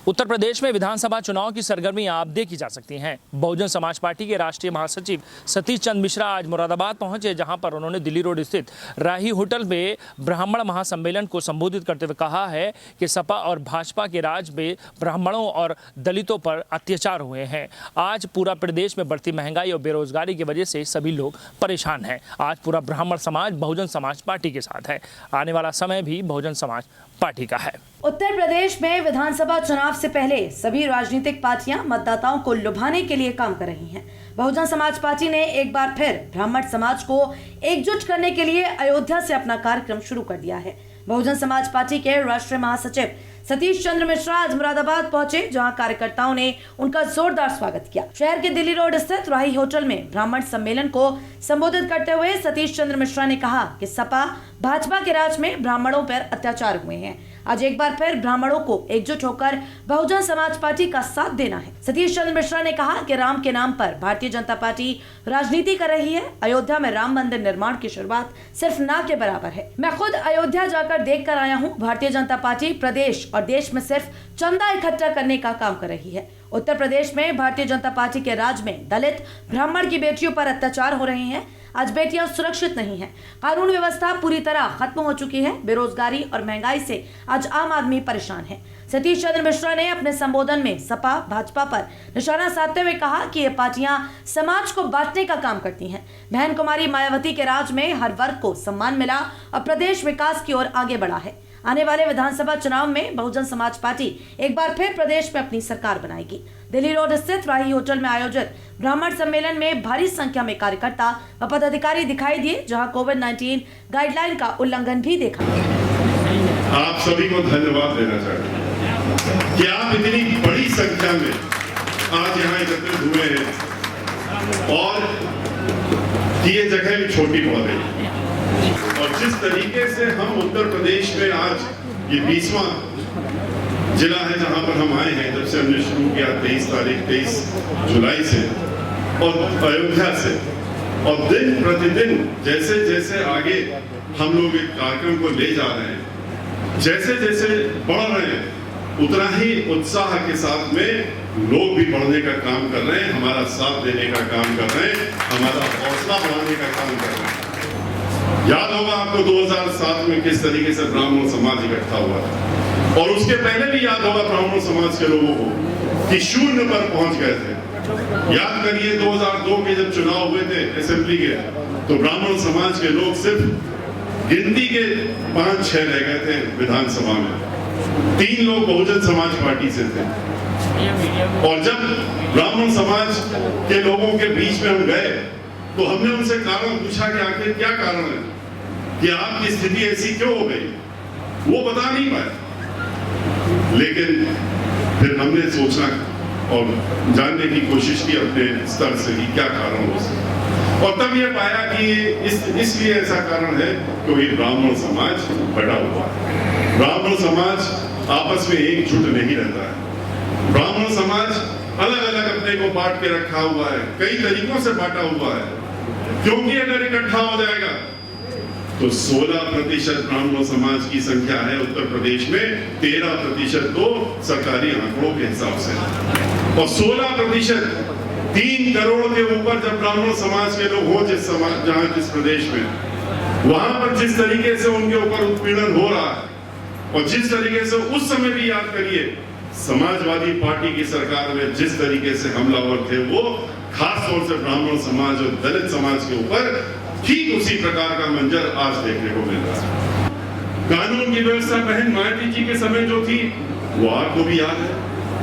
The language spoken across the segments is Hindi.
उत्तर प्रदेश में विधानसभा चुनाव की सरगर्मियां आप देखी जा सकती हैं। बहुजन समाज पार्टी के राष्ट्रीय महासचिव सतीश चंद्र मिश्रा आज मुरादाबाद पहुंचे, जहां पर उन्होंने दिल्ली रोड स्थित राही होटल में ब्राह्मण महासम्मेलन को संबोधित करते हुए कहा है कि सपा और भाजपा के राज में ब्राह्मणों और दलितों पर अत्याचार हुए हैं। आज पूरा प्रदेश में बढ़ती महंगाई और बेरोजगारी की वजह से सभी लोग परेशान हैं। आज पूरा ब्राह्मण समाज बहुजन समाज पार्टी के साथ है। आने वाला समय भी बहुजन समाज पार्टी का है। उत्तर प्रदेश में विधानसभा चुनाव से पहले सभी राजनीतिक पार्टियां मतदाताओं को लुभाने के लिए काम कर रही हैं। बहुजन समाज पार्टी ने एक बार फिर ब्राह्मण समाज को एकजुट करने के लिए अयोध्या से अपना कार्यक्रम शुरू कर दिया है। बहुजन समाज पार्टी के राष्ट्रीय महासचिव सतीश चंद्र मिश्रा आज मुरादाबाद पहुंचे, जहां कार्यकर्ताओं ने उनका जोरदार स्वागत किया। शहर के दिल्ली रोड स्थित राही होटल में ब्राह्मण सम्मेलन को संबोधित करते हुए सतीश चंद्र मिश्रा ने कहा कि सपा भाजपा के राज में ब्राह्मणों पर अत्याचार हुए हैं। आज एक बार फिर ब्राह्मणों को एकजुट होकर बहुजन समाज पार्टी का साथ देना है। सतीश चंद्र मिश्रा ने कहा कि राम के नाम पर भारतीय जनता पार्टी राजनीति कर रही है। अयोध्या में राम मंदिर निर्माण की शुरुआत सिर्फ ना के बराबर है। मैं खुद अयोध्या जाकर देख कर आया हूँ। भारतीय जनता पार्टी प्रदेश और देश में सिर्फ चंदा इकट्ठा करने का काम कर रही है। उत्तर प्रदेश में भारतीय जनता पार्टी के राज में दलित ब्राह्मण की बेटियों पर अत्याचार हो रहे हैं। आज बेटियां सुरक्षित नहीं हैं। कानून व्यवस्था पूरी तरह खत्म हो चुकी है। बेरोजगारी और महंगाई से आज आम आदमी परेशान है। सतीश चंद्र मिश्रा ने अपने संबोधन में सपा भाजपा पर निशाना साधते हुए कहा कि ये पार्टियां समाज को बांटने का काम करती हैं। बहन कुमारी मायावती के राज में हर वर्ग को सम्मान मिला और प्रदेश विकास की ओर आगे बढ़ा है। आने वाले विधानसभा चुनाव में बहुजन समाज पार्टी एक बार फिर प्रदेश में अपनी सरकार बनाएगी। दिल्ली रोड स्थित राही होटल में आयोजित ब्राह्मण सम्मेलन में भारी संख्या में कार्यकर्ता व पदाधिकारी दिखाई दिए, जहां कोविड-19 गाइडलाइन का उल्लंघन भी देखा। आप सभी को धन्यवाद देना चाहते हैं कि आप इतनी बड़ी संख्या में आज यहाँ एकत्रित हुए हैं और ये जगह भी छोटी पड़ गई। और जिस तरीके से हम उत्तर प्रदेश में आज ये 20वां जिला है जहां पर हम आए हैं, जब से हमने शुरू किया 23 जुलाई से और अयोध्या से, और दिन प्रतिदिन जैसे जैसे आगे हम लोग एक कार्यक्रम को ले जा रहे हैं, जैसे जैसे बढ़ रहे हैं, उतना ही उत्साह के साथ में लोग भी बढ़ने का काम कर रहे हैं, हमारा साथ देने का काम कर रहे हैं, हमारा हौसला बढ़ाने का काम कर रहे हैं। याद होगा आपको 2007 में किस तरीके से ब्राह्मण समाज इकट्ठा हुआ था, और उसके पहले भी याद होगा ब्राह्मण समाज के लोगों को कि शून्य पर पहुंच गए थे। याद करिए 2002 के जब चुनाव हुए थे असेंबली के, तो ब्राह्मण समाज के लोग सिर्फ गिनती के 5-6 रह गए थे विधानसभा में। 3 लोग बहुजन समाज पार्टी से थे। और जब ब्राह्मण समाज के लोगों के बीच में हम गए तो हमने उनसे कारण पूछा कि आखिर क्या कारण है कि आपकी स्थिति ऐसी क्यों हो गई। वो बता नहीं पाए, लेकिन फिर हमने सोचना और जानने की कोशिश की अपने स्तर से कि क्या कारण हो सकता, और तब ये पाया कि इसलिए ऐसा कारण है क्योंकि ब्राह्मण समाज बटा हुआ है। ब्राह्मण समाज आपस में एकजुट नहीं रहता है। ब्राह्मण समाज अलग अलग अपने को बांट के रखा हुआ है, कई तरीकों से बांटा हुआ है, क्योंकि अगर इकट्ठा हो जाएगा तो 16% ब्राह्मण समाज की संख्या है उत्तर प्रदेश में, 13% तो सरकारी आंकड़ों के हिसाब से, और 16% 3 करोड़ के ऊपर जब ब्राह्मण समाज के लोग हो जिस प्रदेश में, वहां पर जिस तरीके से उनके ऊपर उत्पीड़न हो रहा है, और जिस तरीके से उस समय भी याद करिए समाजवादी पार्टी की सरकार में जिस तरीके से हमलावर थे, वो खास तौर से ब्राह्मण समाज और दलित समाज के ऊपर ठीक उसी प्रकार का मंजर आज देखने को मिल रहा है। कानून की व्यवस्था बहन मायावती जी के समय जो थी वो आपको भी याद है।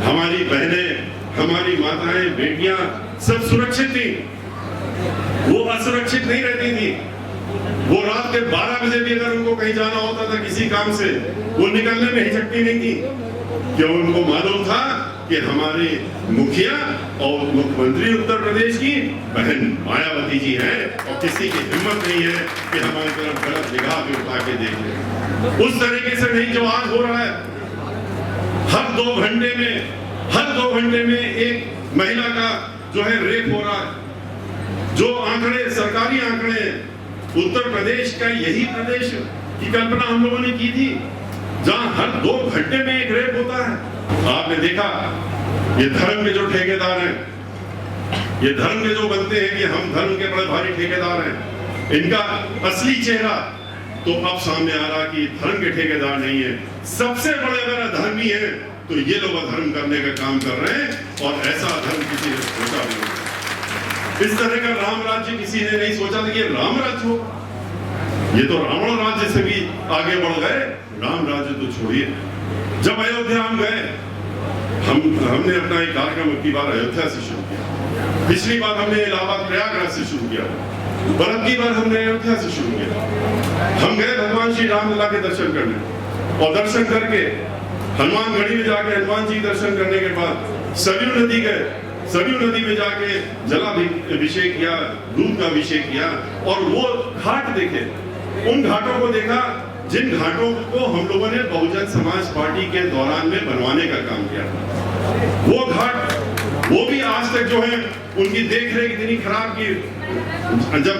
हमारी बहनें, हमारी माताएं, बेटियां सब सुरक्षित थी, वो असुरक्षित नहीं रहती थी। वो रात के 12 बजे भी अगर उनको कहीं जाना होता था किसी काम से, वो निकलने में हिचकती नहीं थी, क्यों उनको मालूम था कि हमारे मुखिया और मुख्यमंत्री उत्तर प्रदेश की बहन मायावती जी हैं, और किसी की हिम्मत नहीं है कि हमारी तरफ गलत निगाह भी उठा के देख ले। उस तरीके से नहीं जो आज हो रहा है। हर 2 घंटे में एक महिला का जो है रेप हो रहा है। जो आंकड़े, सरकारी आंकड़े, उत्तर प्रदेश का यही प्रदेश की कल्पना हम लोगों ने की थी जहां हर 2 घंटे में एक रेप होता है। आपने देखा ये धर्म के जो ठेकेदार हैं, ये धर्म के जो बनते हैं कि हम धर्म के बड़े भारी ठेकेदार हैं, इनका असली चेहरा तो अब सामने आ रहा कि धर्म के ठेकेदार नहीं है। सबसे बड़े अगर अधर्मी हैं तो ये लोग अधर्म करने का काम कर रहे हैं, और ऐसा अधर्म किसी ने सोचा नहीं। इस तरह का राम राज्य किसी ने नहीं सोचा था कि ये राम राज्य हो। ये तो रावण राज्य से भी आगे बढ़ गए, राम राज्य तो छोड़िए। जब अयोध्या हम गए, हमने अपना एक कार्यक्रम की बार अयोध्या से शुरू किया, पिछली बार हमने इलाहाबाद प्रयागराज से शुरू किया, पर अब की बार हमने अयोध्या से शुरू किया। हम गए भगवान श्री रामलला के दर्शन करने, और दर्शन करके हनुमानगढ़ी में जाके हनुमान जी दर्शन करने के बाद सरयू नदी गए। सरयू नदी में जाके जलाभिषेक किया, दूध का अभिषेक किया, और वो घाट देखे, उन घाटों को देखा जिन घाटों को हम लोगों ने बहुजन समाज पार्टी के दौरान में बनवाने का काम किया था। वो घाट, वो भी आज तक जो है उनकी देखरेख इतनी खराब की जब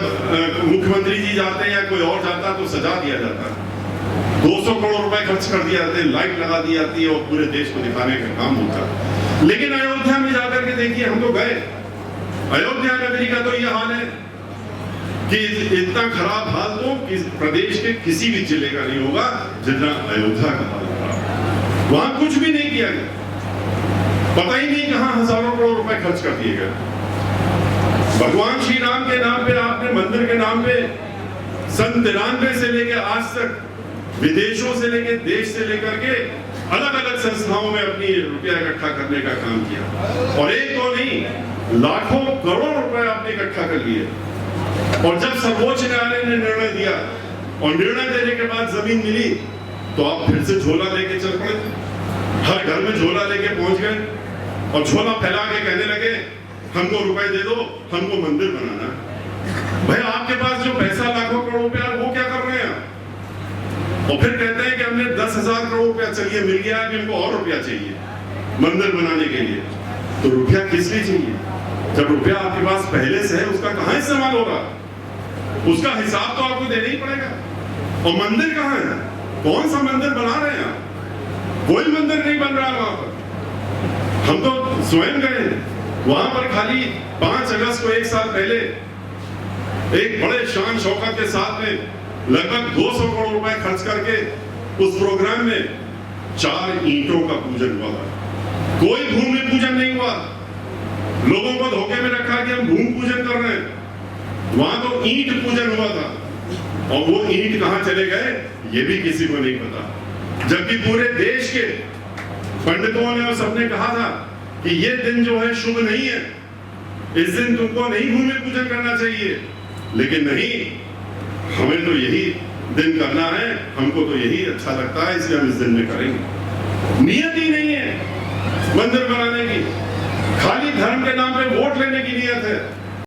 मुख्यमंत्री जी जाते हैं या कोई और जाता तो सजा दिया जाता है, 200 करोड़ रुपए खर्च कर दिया जाते, लाइट लगा दी जाती है और पूरे देश को दिखाने का काम होता है। लेकिन अयोध्या में जाकर के देखिए, हम तो गए अयोध्या नगरी का तो ये हाल है कि इतना खराब हाल तो प्रदेश के किसी भी जिले का नहीं होगा जितना अयोध्या का हाल खराब। वहां कुछ भी नहीं किया गया, पता ही नहीं कहां हजारों करोड़ रुपए खर्च कर दिए गए। भगवान श्री राम के नाम पे, आपने मंदिर के नाम पे सन 93 से लेकर आज तक विदेशों से लेकर देश से लेकर के अलग अलग संस्थाओं में अपनी रुपया इकट्ठा करने का काम किया, और एक तो नहीं लाखों करोड़ रुपए आपने इकट्ठा कर लिए। और जब सर्वोच्च न्यायालय ने निर्णय दिया और निर्णय देने के बाद जमीन मिली, तो आप फिर से झोला लेके चल पड़े, हर घर में झोला लेके पहुंच गए और झोला फैला के कहने लगे हमको रुपए दे दो, हमको मंदिर बनाना है। भाई आपके पास जो पैसा लाखों करोड़ रुपया वो क्या कर रहे हैं? और फिर कहते हैं कि हमने 10,000 करोड़ रुपया चलिए मिल गया, अभी हमको और रुपया चाहिए मंदिर बनाने के लिए। तो रुपया किस लिए चाहिए जब रुपया आपके पास पहले से है? उसका कहां इस्तेमाल हो रहा? उसका हिसाब तो आपको देना ही पड़ेगा। और मंदिर कहां है? कौन सा मंदिर बना रहे हैं आप? कोई मंदिर नहीं बन रहा वहां पर। हम तो स्वयं गए वहां पर, खाली 5 अगस्त को 1 साल पहले एक बड़े शान शौकत के साथ में लगभग 200 करोड़ रुपए खर्च करके उस प्रोग्राम में 4 ईंटों का पूजन हुआ था। कोई भूमि पूजन नहीं हुआ। लोगों को धोखे में रखा कि हम भूमि पूजन कर रहे हैं। वहां तो ईंट पूजन हुआ था, और वो ईंट कहां चले गए ये भी किसी को नहीं पता। जबकि पूरे देश के पंडितों ने और सबने कहा था कि ये दिन जो है शुभ नहीं है, इस दिन तुमको नहीं भूमि पूजन करना चाहिए। लेकिन नहीं, हमें तो यही दिन करना है, हमको तो यही अच्छा लगता है, इसलिए हम इस दिन में करेंगे। नियत ही नहीं है मंदिर बनाने की, खाली धर्म के नाम पे वोट लेने की नियत है।